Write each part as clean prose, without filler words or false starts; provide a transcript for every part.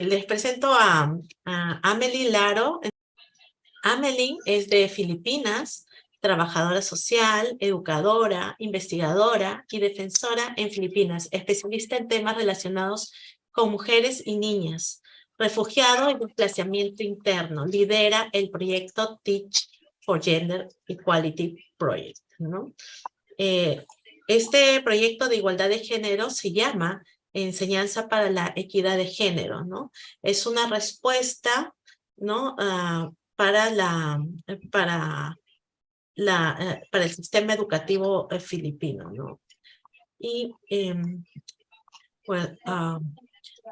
Les presento a Amelie Laro. Amelie es de Filipinas, trabajadora social, educadora, investigadora y defensora en Filipinas, especialista en temas relacionados con mujeres y niñas, refugiado y desplazamiento interno. Lidera el proyecto Teach for Gender Equality Project, ¿no? Este proyecto de igualdad de género se llama Enseñanza para la Equidad de Género, ¿no? Es una respuesta, ¿no? Para el sistema educativo filipino, ¿no? Y, well,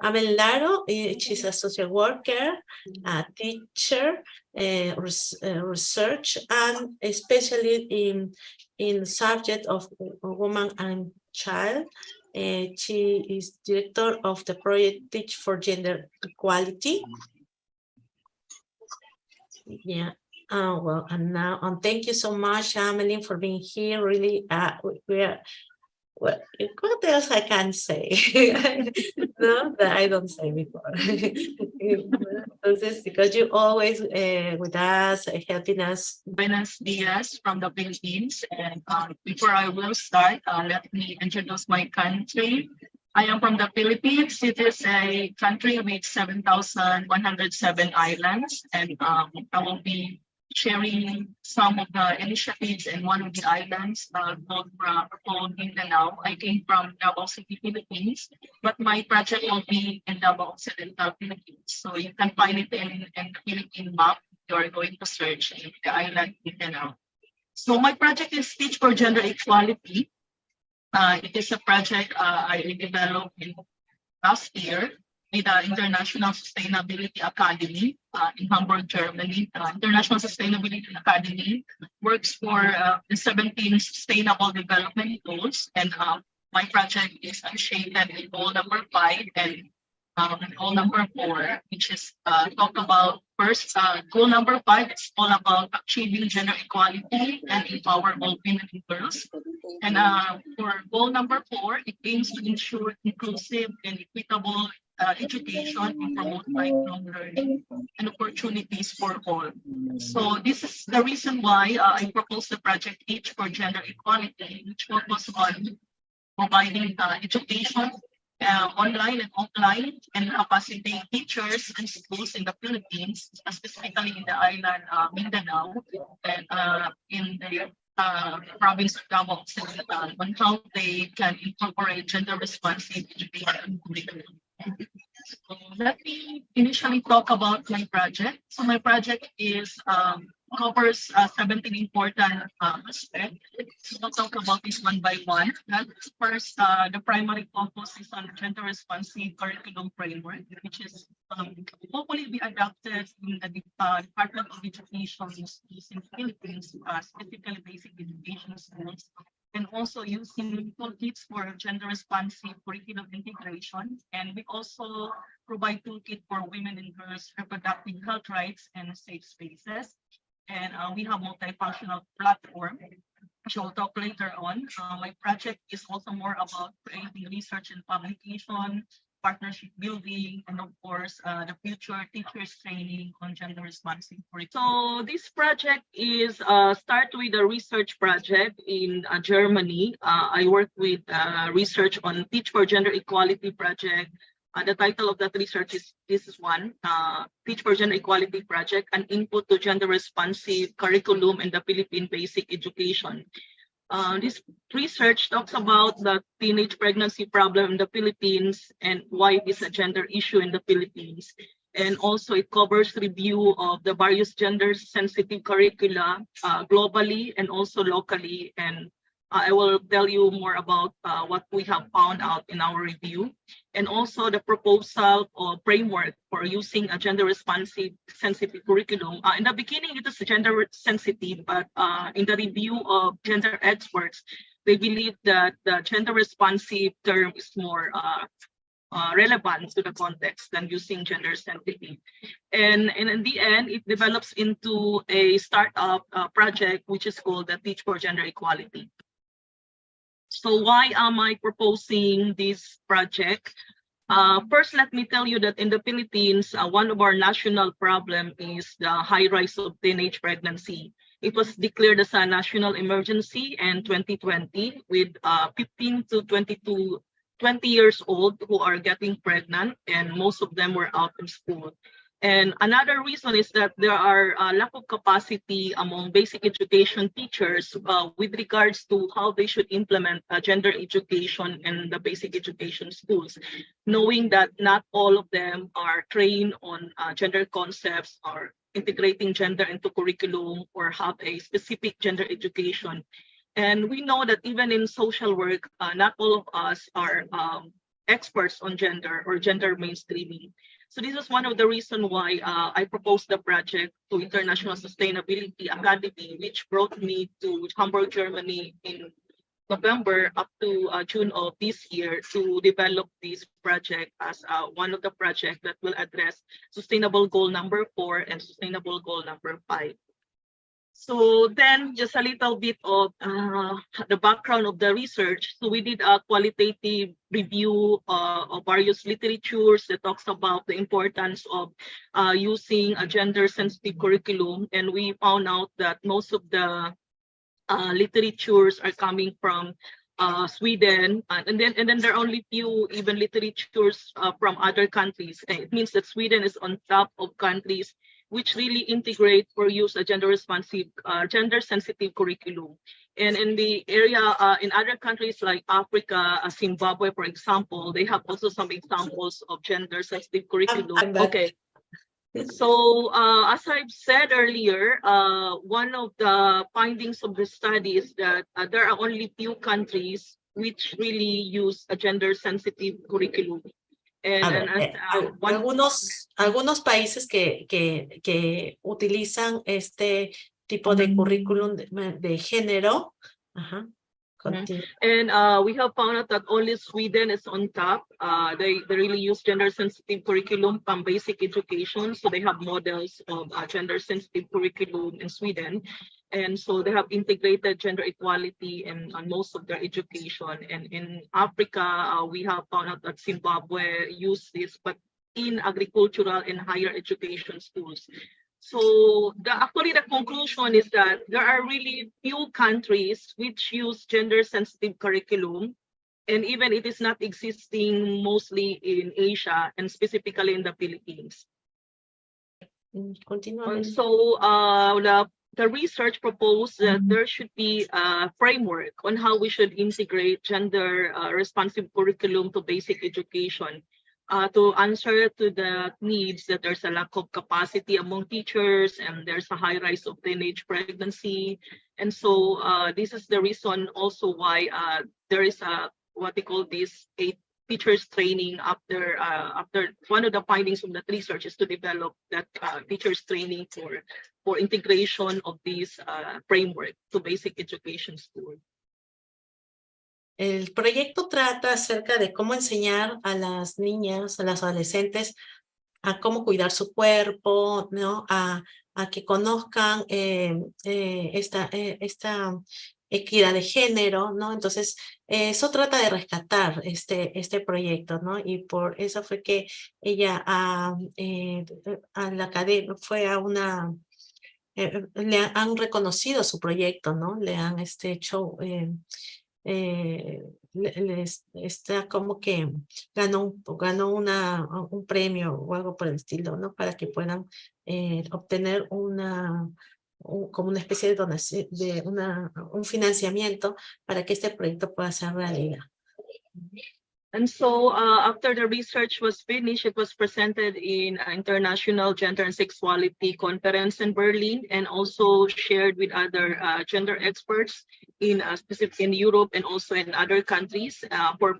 Abel Laro, she's a social worker, a teacher, research, and especially in subject of woman and child. She is director of the project Teach for Gender Equality. Yeah. Well, and thank you so much, Amelie, for being here. Really, we are. Well, what else I can say? No, that I don't say before. Entonces, because you always with us, helping us. Buenos dias from the Philippines. And before I will start, let me introduce my country. I am from the Philippines. It is a country with 7,107 islands. And I will be sharing some of the initiatives in one of the islands called Mindanao. I came from Davao City, Philippines, but my project will be in Davao Occidental, Philippines. So you can find it in the Philippine map. You are going to search in the island Mindanao. So my project is Teach for Gender Equality. It is a project I developed in last year with the International Sustainability Academy in Hamburg, Germany. International Sustainability Academy works for the 17 Sustainable Development Goals, and my project is shaded in goal number 5 and goal number 4, which is talk about first goal number 5 is all about achieving gender equality and empower all women and girls. And for goal number 4, it aims to ensure inclusive and equitable education and promote lifelong learning and opportunities for all. So this is the reason why I proposed the project Teach for Gender Equality, which focuses on providing education online and offline and capacitate teachers and schools in the Philippines, specifically in the island Mindanao and in the province of Davao Occidental, on how they can incorporate gender responsive education curriculum. So let me initially talk about my project. So my project covers 17 important aspects. So I'll talk about this one by one. First, the primary focus is on the gender responsive curriculum framework, which is hopefully be adopted in the Department of Education in the Philippines, specifically basic education schools, and also using toolkits for gender responsive curriculum integration. And we also provide toolkit for women and girls reproductive health rights and safe spaces. And we have multifunctional platform, which we'll talk later on. My project is also more about creating research and publication, partnership building, and of course, the future teachers training on gender responsive curriculum. So this project is start with a research project in Germany. I work with research on Teach for Gender Equality project. The title of that research is Teach for Gender Equality Project, an input to gender responsive curriculum in the Philippine basic education. This research talks about the teenage pregnancy problem in the Philippines and why it is a gender issue in the Philippines. And also it covers review of the various gender sensitive curricula globally and also locally. And I will tell you more about what we have found out in our review, and also the proposal or framework for using a gender responsive sensitive curriculum. In the beginning, it is gender sensitive, but in the review of gender experts, they believe that the gender responsive term is more relevant to the context than using gender sensitive. And in the end, it develops into a startup project, which is called the Teach for Gender Equality. So why am I proposing this project? First, let me tell you that in the Philippines, one of our national problem is the high rise of teenage pregnancy. It was declared as a national emergency in 2020 with 15 to 20 years old who are getting pregnant, and most of them were out of school. And another reason is that there are lack of capacity among basic education teachers with regards to how they should implement gender education in the basic education schools, knowing that not all of them are trained on gender concepts or integrating gender into curriculum or have a specific gender education. And we know that even in social work, not all of us are experts on gender or gender mainstreaming. So this is one of the reasons why I proposed the project to International Sustainability Academy, which brought me to Hamburg, Germany in November up to June of this year to develop this project as one of the projects that will address Sustainable Goal number 4 and Sustainable Goal number 5. So then just a little bit of the background of the research. So we did a qualitative review of various literatures that talks about the importance of using a gender-sensitive curriculum. And we found out that most of the literatures are coming from Sweden, and then there are only few even literatures from other countries. And it means that Sweden is on top of countries which really integrate or use a gender-responsive, gender-sensitive curriculum. And in the area, in other countries like Africa, Zimbabwe, for example, they have also some examples of gender-sensitive curriculum. Okay. So as I've said earlier, one of the findings of the study is that there are only few countries which really use a gender-sensitive curriculum. Algunos países que utilizan este tipo de currículum de género. Ajá. And we have found out that only Sweden is on top. They really use gender-sensitive curriculum from basic education. So they have models of gender-sensitive curriculum in Sweden. And so they have integrated gender equality in most of their education. And in Africa, we have found out that Zimbabwe use this, but in agricultural and higher education schools. So actually the conclusion is that there are really few countries which use gender-sensitive curriculum, and even it is not existing mostly in Asia and specifically in the Philippines. And so the research proposed that there should be a framework on how we should integrate gender responsive curriculum to basic education. To answer to the needs that there's a lack of capacity among teachers and there's a high rise of teenage pregnancy. And so this is the reason also why there is what they call this a teachers training after one of the findings from the research is to develop that teachers training for integration of this framework to basic education school. El proyecto trata acerca de cómo enseñar a las niñas, a las adolescentes, a cómo cuidar su cuerpo, ¿no? A que conozcan esta equidad de género, ¿no? Entonces, eso trata de rescatar este proyecto, ¿no? Y por eso fue que ella a la academia fue a una... le han reconocido su proyecto, ¿no? Le han hecho... está como que ganó un premio o algo por el estilo, ¿no? Para que puedan obtener como una especie de donación, un financiamiento para que este proyecto pueda ser realidad. And so after the research was finished, it was presented in an International Gender and Sexuality Conference in Berlin and also shared with other gender experts in specific in Europe and also in other countries for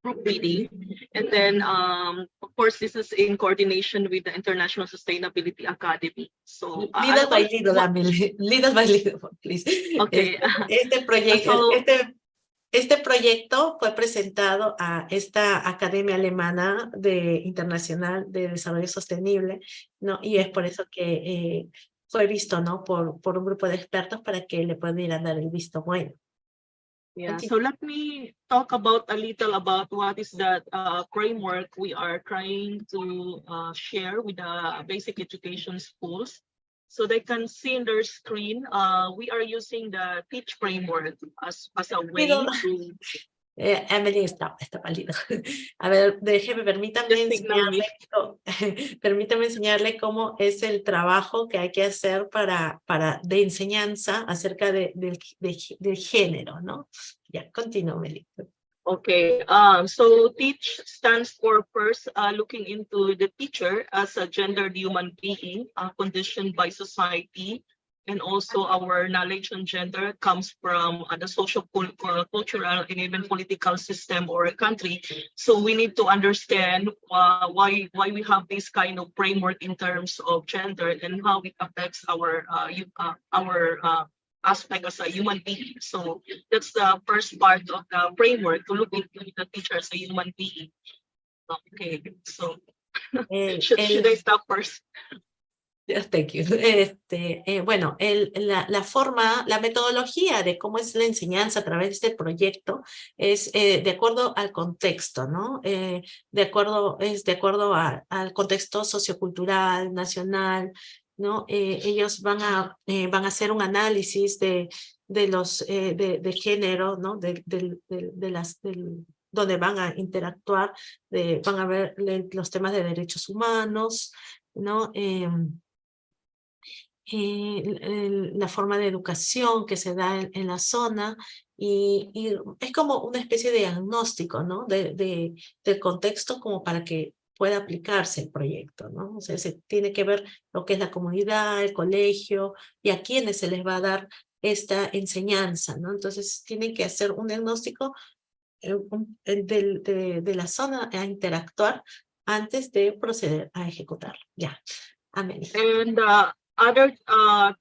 proofreading. And then, of course, this is in coordination with the International Sustainability Academy. So little by little, please. Okay. Este proyecto fue presentado a esta Academia Alemana Internacional de Desarrollo Sostenible, ¿no? Y es por eso que fue visto, ¿no? por un grupo de expertos para que le pudieran dar el visto bueno. Yeah, so let me talk about a little about what is that framework we are trying to share with the basic education schools. So they can see in their screen, we are using the Teach framework as a way Pido, to Emily está pálido. A ver, permítame just ignore me. permítame enseñarle cómo es el trabajo que hay que hacer de enseñanza acerca del género, ¿no? Ya, continúe, Emily. Okay, so teach stands for first looking into the teacher as a gendered human being conditioned by society, and also our knowledge on gender comes from the social, cultural, and even political system or a country. So we need to understand why we have this kind of framework in terms of gender and how it affects our aspect as a human being. So that's the first part of the framework, to look into the teacher as a human being. Okay, so should I stop first? Thank you. Bueno, la metodología de cómo es la enseñanza a través de este proyecto es de acuerdo al contexto, ¿no? De acuerdo al contexto sociocultural, nacional, ¿no? Ellos van a hacer un análisis de género, ¿no? Donde van a interactuar, van a ver los temas de derechos humanos, ¿no? La forma de educación que se da en la zona, y es como una especie de diagnóstico, ¿no? del contexto, como para que pueda aplicarse el proyecto, ¿no? O sea, se tiene que ver lo que es la comunidad, el colegio, y a quienes se les va a dar esta enseñanza, ¿no? Entonces tienen que hacer un diagnóstico de la zona a interactuar antes de proceder a ejecutarlo. Ya, amén. And other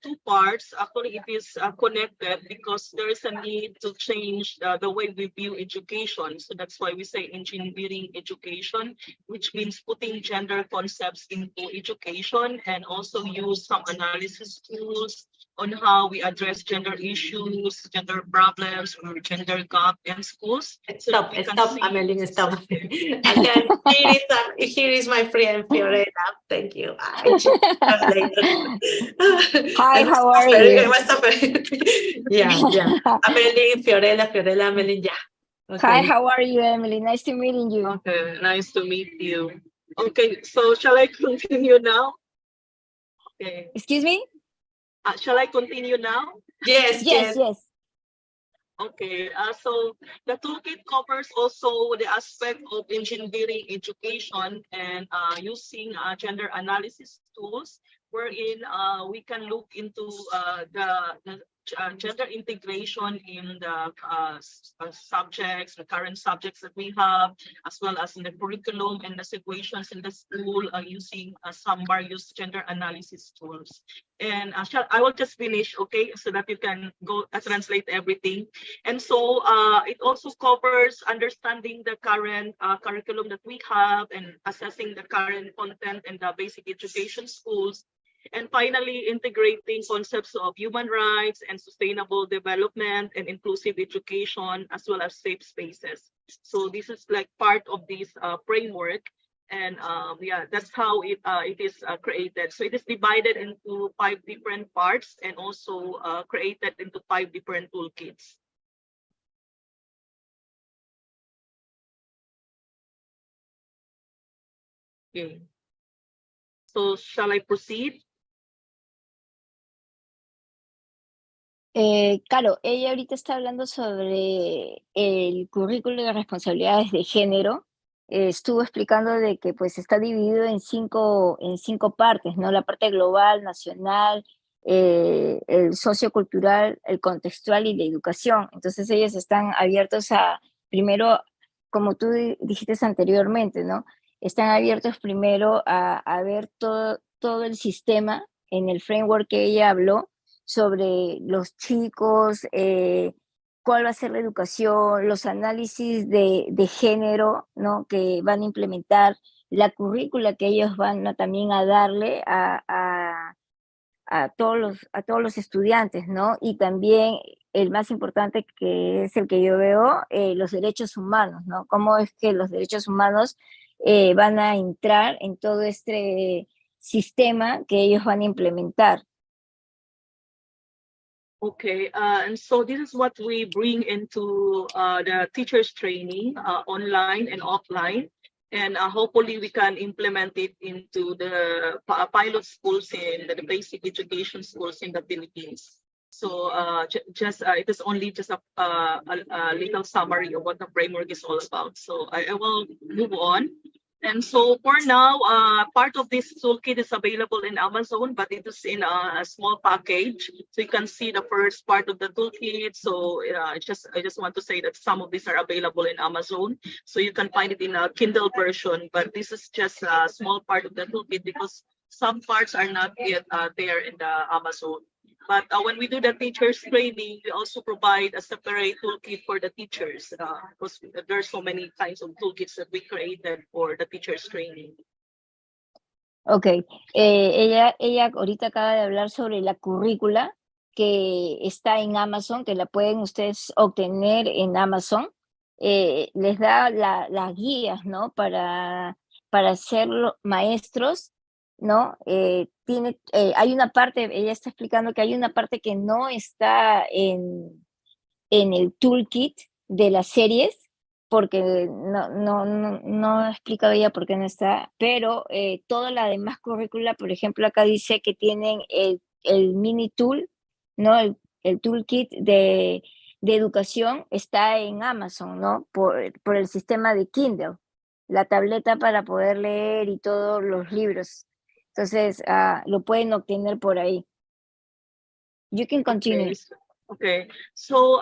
two parts, actually it is connected, because there is a need to change the way we view education. So that's why we say engineering education, which means putting gender concepts into education, and also use some analysis tools on how we address gender issues, gender problems, or gender gap in schools. Stop, Amelie, stop. Again, here is my friend Fiorella. Thank you. Hi, how are you? Yeah. Amelie, Fiorella, Amelie, yeah. Okay. Hi, how are you, Emily? Nice to meeting you. Okay, nice to meet you. Okay, so shall I continue now? Okay. Excuse me? Shall I continue now? Yes. Okay, so the toolkit covers also the aspect of engineering education and using gender analysis tools, wherein we can look into the gender integration in the subjects, the current subjects that we have, as well as in the curriculum and the situations in the school, using some various gender analysis tools. And I will just finish, okay, so that you can go translate everything. And so it also covers understanding the current curriculum that we have and assessing the current content in the basic education schools. And finally, integrating concepts of human rights and sustainable development and inclusive education, as well as safe spaces. So this is like part of this framework. And yeah, that's how it is created. So it is divided into 5 different parts, and also created into 5 different toolkits. Okay. So shall I proceed? Claro, ella ahorita está hablando sobre el currículo de responsabilidades de género. Estuvo explicando de que pues está dividido en cinco partes, ¿no? La parte global, nacional, el sociocultural, el contextual y la educación. Entonces ellos están abiertos a, primero, como tú dijiste anteriormente, ¿no? Están abiertos primero a ver todo el sistema en el framework que ella habló, sobre los chicos, cuál va a ser la educación, los análisis de género, ¿no? Que van a implementar, la currícula que ellos van también a darle a todos los estudiantes, ¿no? Y también el más importante, que es el que yo veo, los derechos humanos, ¿no? Cómo es que los derechos humanos van a entrar en todo este sistema que ellos van a implementar. Okay, and so this is what we bring into the teachers training, online and offline. And hopefully we can implement it into the pilot schools in the basic education schools in the Philippines. So it is only just a little summary of what the framework is all about. So I will move on. And so for now, part of this toolkit is available in Amazon, but it is in a small package. So you can see the first part of the toolkit. So I just want to say that some of these are available in Amazon. So you can find it in a Kindle version, but this is just a small part of the toolkit because some parts are not yet there in the Amazon. But when we do the teachers training, we also provide a separate toolkit for the teachers because there's so many kinds of toolkits that we created for the teachers training. Ok, ella ahorita acaba de hablar sobre la currícula que está en Amazon, que la pueden ustedes obtener en Amazon. Les da las guías, ¿no? Para ser maestros, ¿no? Hay una parte, ella está explicando que hay una parte que no está en el toolkit de las series, porque no he explicado ella por qué no está, pero toda la demás currícula, por ejemplo, acá dice que tienen el mini tool, ¿no? El toolkit de educación está en Amazon, ¿no? Por el sistema de Kindle, la tableta para poder leer y todos los libros. Entonces, lo pueden obtener por ahí. You can continue. Okay, so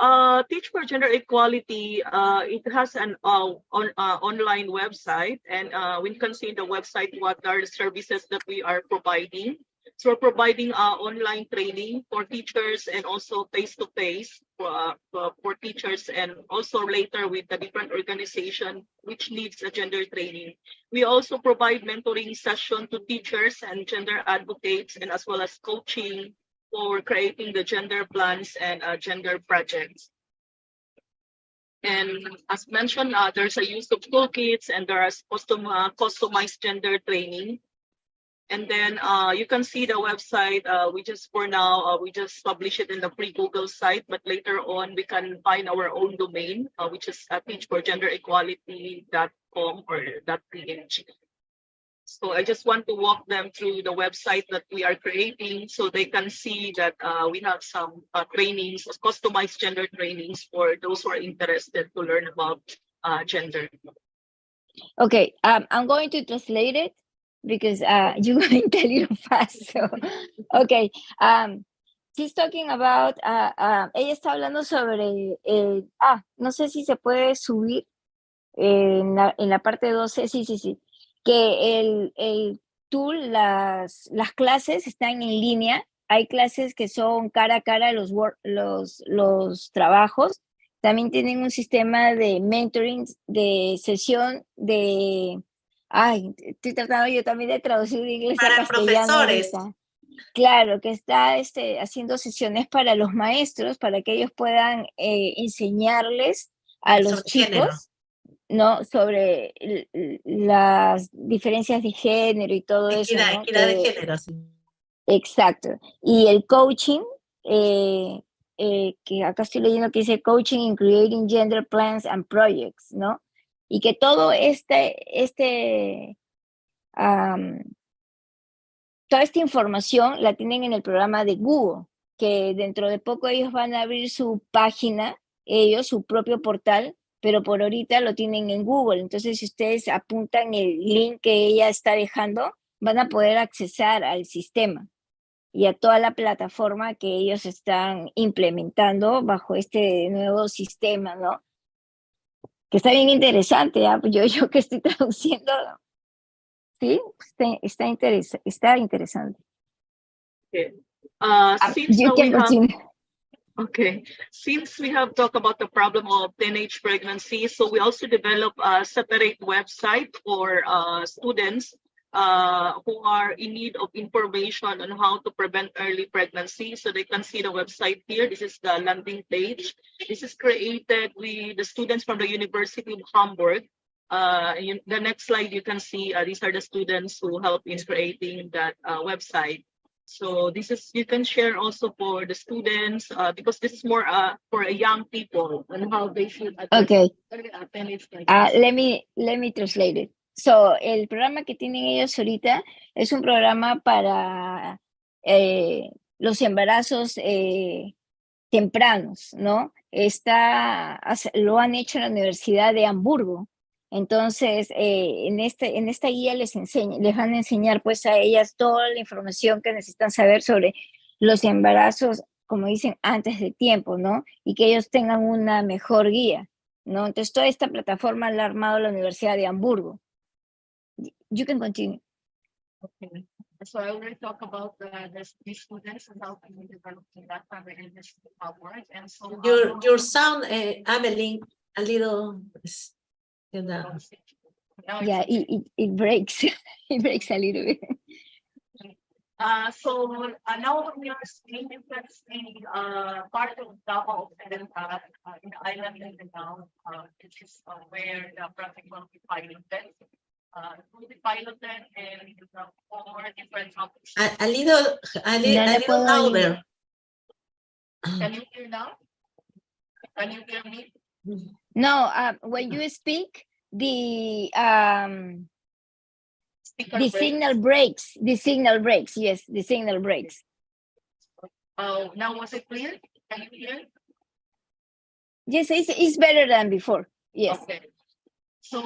Teach for Gender Equality, it has an online website, and we can see in the website what are the services that we are providing. So we're providing online training for teachers and also face-to-face for teachers, and also later with the different organization which needs a gender training. We also provide mentoring session to teachers and gender advocates, and as well as coaching for creating the gender plans and gender projects. And as mentioned, there's a use of toolkits, and there is customized gender training. And then you can see the website. We just publish it in the free Google site, but later on we can find our own domain, which is teachforgenderequality.com or .ph. So I just want to walk them through the website that we are creating so they can see that we have some trainings, customized gender trainings for those who are interested to learn about gender. Okay, I'm going to translate it because you're going a little fast. So, okay, she's talking about, ella está hablando sobre, no sé si se puede subir en la parte 12, sí, que el tool, las clases están en línea. Hay clases que son cara a cara, los trabajos. También tienen un sistema de mentoring, de sesión de... estoy tratando yo también de traducir de inglés a castellano. Profesores. Ahorita. Claro, que está haciendo sesiones para los maestros, para que ellos puedan enseñarles a los chicos, ¿no? Sobre las diferencias de género y todo eso, ¿no? Equidad de género, sí. Exacto. Y el coaching, que acá estoy leyendo que dice coaching in creating gender plans and projects, ¿no? Y que todo toda esta información la tienen en el programa de Google, que dentro de poco ellos van a abrir su página, su propio portal, pero por ahorita lo tienen en Google. Entonces, si ustedes apuntan el link que ella está dejando, van a poder accesar al sistema y a toda la plataforma que ellos están implementando bajo este nuevo sistema, ¿no? Que está bien interesante, yo que estoy traduciendo, sí, está interesante. Okay. Since we have talked about the problem of teenage pregnancy, so we also develop a separate website for students who are in need of information on how to prevent early pregnancy. So they can see the website here. This is the landing page. This is created with the students from the University of Hamburg. The next slide, you can see these are the students who help in creating that website. So this is, you can share also for the students because this is more for young people and how they should Okay. attend it. Let me translate it. So, el programa que tienen ellos ahorita es un programa para los embarazos tempranos, ¿no? Lo han hecho en la Universidad de Hamburgo. Entonces, en esta guía les van a enseñar pues a ellas toda la información que necesitan saber sobre los embarazos, como dicen, antes de tiempo, ¿no? Y que ellos tengan una mejor guía, ¿no? Entonces, toda esta plataforma la ha armado la Universidad de Hamburgo. You can continue. Okay. So I already talked about these students and how to develop that in this work. And so Your sound, Amelie, a little. now Yeah, it breaks. It breaks a little bit. So now we are seeing you can see part of Davao Occidental in the island in the town, which is where the project will be piloted. Will be piloted in 4 different topics. A little louder. Can you hear now? Can you hear me? No, when you speak, the signal breaks. The signal breaks. Yes, the signal breaks. Oh, now was it clear? Can you hear? Yes, it's better than before. Yes. Okay. So,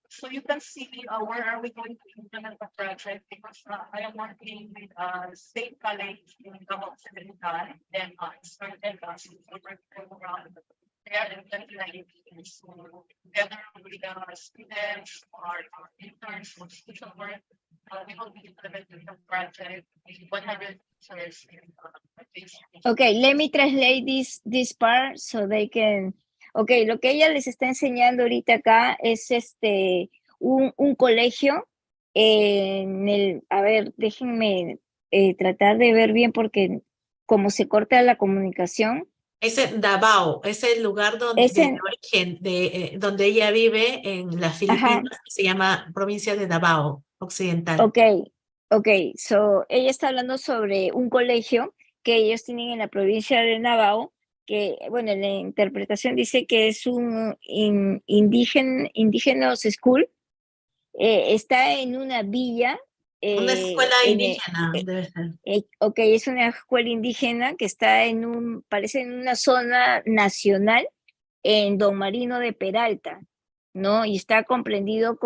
so you can see where are we going to implement the project because I am working with State College in Davao Occidental and started around there in 2019. So together with the students or interns or social work, we will be implementing the project with 100 teachers. Okay, let me translate this part so they can. Okay, lo que ella les está enseñando ahorita acá es un colegio a ver, déjenme tratar de ver bien porque como se corta la comunicación. Ese Davao, es el lugar donde, de origen, donde ella vive en las Filipinas, se llama provincia de Davao Occidental. Okay, so ella está hablando sobre un colegio que ellos tienen en la provincia de Davao, que, bueno, en la interpretación dice que es un indígenas school, está en una villa. Una escuela indígena, debe ser. Okay, es una escuela indígena que está parece en una zona nacional en Don Marino de Peralta, ¿no? Y está comprendido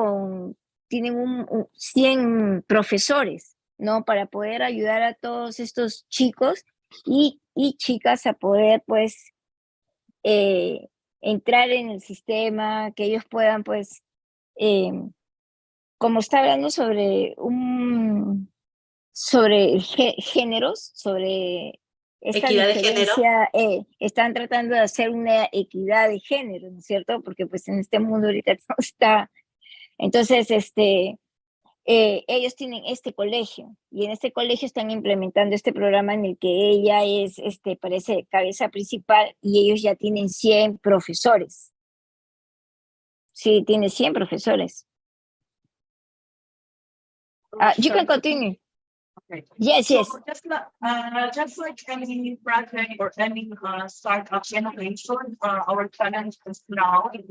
tienen 100 profesores, ¿no? Para poder ayudar a todos estos chicos y chicas a poder, pues, entrar en el sistema, que ellos puedan, pues, como está hablando sobre géneros, sobre esta equidad diferencia, de género. Están tratando de hacer una equidad de género, ¿no es cierto? Porque pues en este mundo ahorita todo está. Entonces, ellos tienen este colegio y en este colegio están implementando este programa en el que ella es, parece cabeza principal y ellos ya tienen 100 profesores. Sí, tiene 100 profesores. You can continue. Okay. Yes, so yes. Just like any project or any startup innovation, our challenge is now is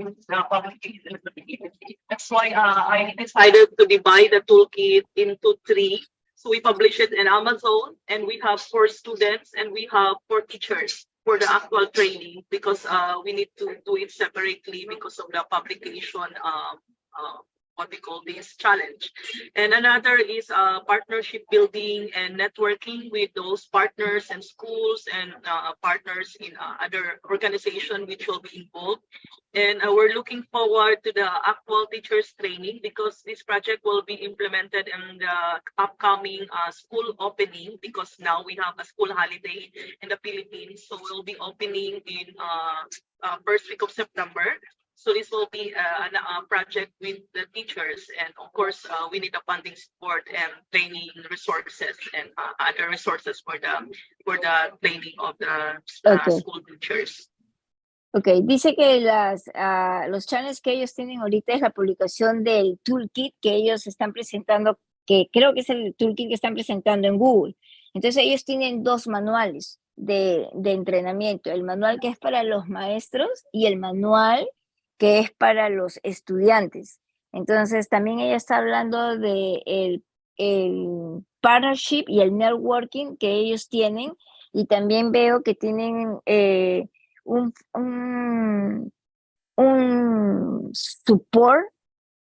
publication. That's why I decided to divide the toolkit into 3. So we publish it in Amazon, and we have 4 students, and we have 4 teachers for the actual training because we need to do it separately because of the publication. What we call this challenge. And another is partnership building and networking with those partners and schools and partners in other organizations which will be involved. And we're looking forward to the actual teachers training because this project will be implemented in the upcoming school opening because now we have a school holiday in the Philippines. So we'll be opening in first week of September. So this will be a project with the teachers, and of course, we need the funding support and training resources and other resources for the training of the Okay. school teachers. Ok, dice que los channels que ellos tienen ahorita es la publicación del toolkit que ellos están presentando, que creo que es el toolkit que están presentando en Google. Entonces ellos tienen dos manuales de entrenamiento, el manual que es para los maestros y el manual que es para los estudiantes. Entonces también ella está hablando de el partnership y el networking que ellos tienen, y también veo que tienen un support,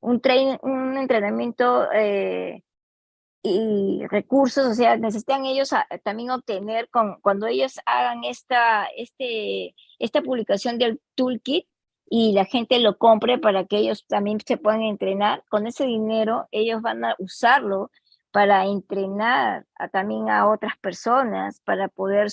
un entrenamiento y recursos, o sea, necesitan ellos también obtener, cuando ellos hagan esta publicación del toolkit y la gente lo compre para que ellos también se puedan entrenar, con ese dinero ellos van a usarlo para entrenar también a otras personas, para poder,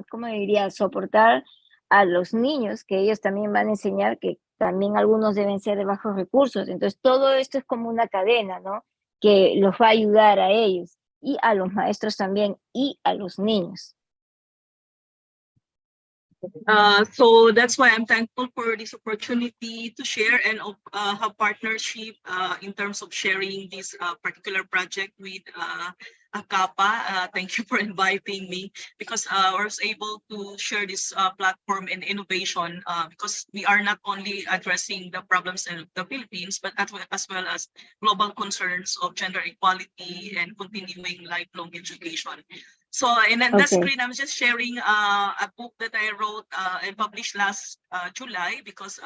¿cómo diría?, soportar a los niños, que ellos también van a enseñar, que también algunos deben ser de bajos recursos. Entonces todo esto es como una cadena, ¿no?, que los va a ayudar a ellos y a los maestros también y a los niños. So that's why I'm thankful for this opportunity to share and have partnership in terms of sharing this particular project with ACAPA. Thank you for inviting me, because I was able to share this platform and innovation, because we are not only addressing the problems in the Philippines, but as well as global concerns of gender equality and continuing lifelong education. So in the screen, I'm just sharing a book that I wrote and published last July, because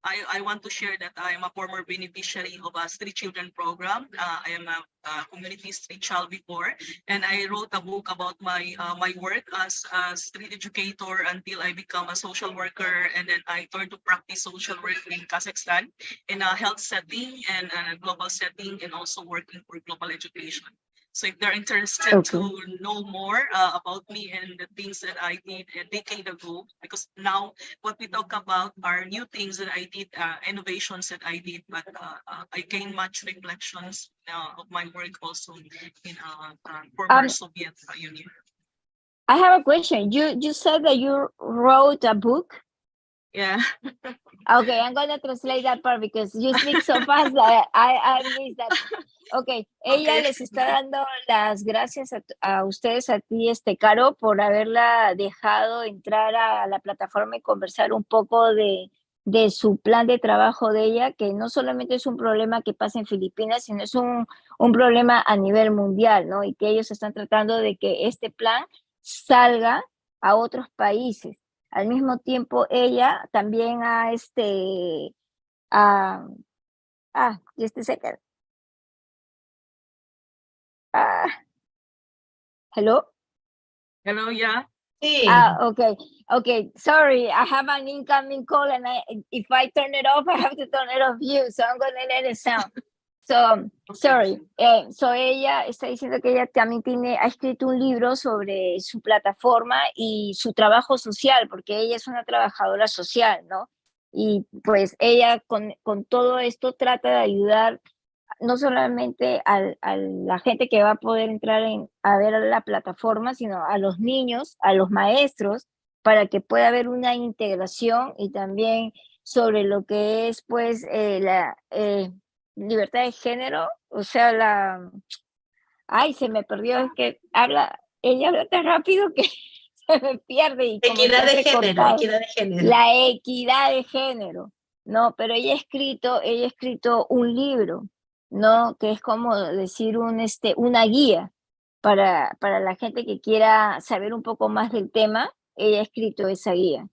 I want to share that I am a former beneficiary of a Street Children program. I am a community street child before, and I wrote a book about my work as a street educator until I become a social worker, and then I turned to practice social work in Kazakhstan in a health setting and a global setting, and also working for global education. So if they're interested to know more about me and the things that I did a decade ago, because now what we talk about are new things that I did, innovations that I did, but I gained much reflections of my work also in former Soviet Union. I have a question. You said that you wrote a book? Yeah. Okay, I'm gonna translate that part because you speak so fast that I missed that. Okay, ella les está dando las gracias a ustedes, a ti, Caro, por haberla dejado entrar a la plataforma y conversar un poco de su plan de trabajo de ella, que no solamente es un problema que pasa en Filipinas, sino es un problema a nivel mundial, ¿no? Y que ellos están tratando de que este plan salga a otros países. Al mismo tiempo, ella también just a second. Hello? Hello, yeah. Sí. Okay. Sorry, I have an incoming call, and if I turn it off, I have to turn it off you, so I'm going to let it sound. So, sorry. So ella está diciendo que ella también ha escrito un libro sobre su plataforma y su trabajo social, porque ella es una trabajadora social, ¿no? Y pues ella con todo esto trata de ayudar no solamente a la gente que va a poder entrar a ver la plataforma, sino a los niños, a los maestros, para que pueda haber una integración, y también sobre lo que es pues la libertad de género, o sea, se me perdió, es que ella habla tan rápido que se me pierde. Y equidad de género. La equidad de género, no, pero ella ha escrito un libro, ¿no? Que es como decir una guía para la gente que quiera saber un poco más del tema. Ella ha escrito esa guía.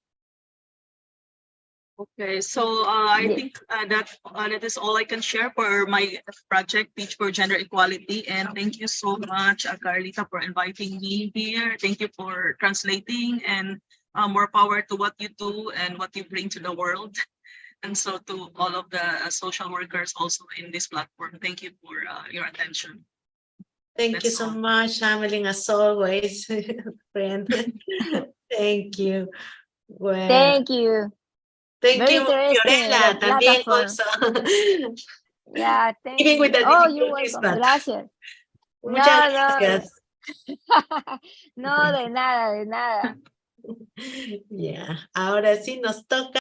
Okay, so I think that is all I can share for my project, Teach for Gender Equality. And thank you so much, Carlita, for inviting me here. Thank you for translating, and more power to what you do and what you bring to the world. And so to all of the social workers also in this platform, thank you for your attention. Thank you so much, Ameline, as always, friend. Thank you. Well, thank you. Thank Very you, interesting, Fiorella, the también platform. also. Yeah, thank Even with you. a Oh, difficult you're welcome. feedback. Gracias. Muchas No, no. gracias. No, de nada, de nada. Ya, ahora sí nos toca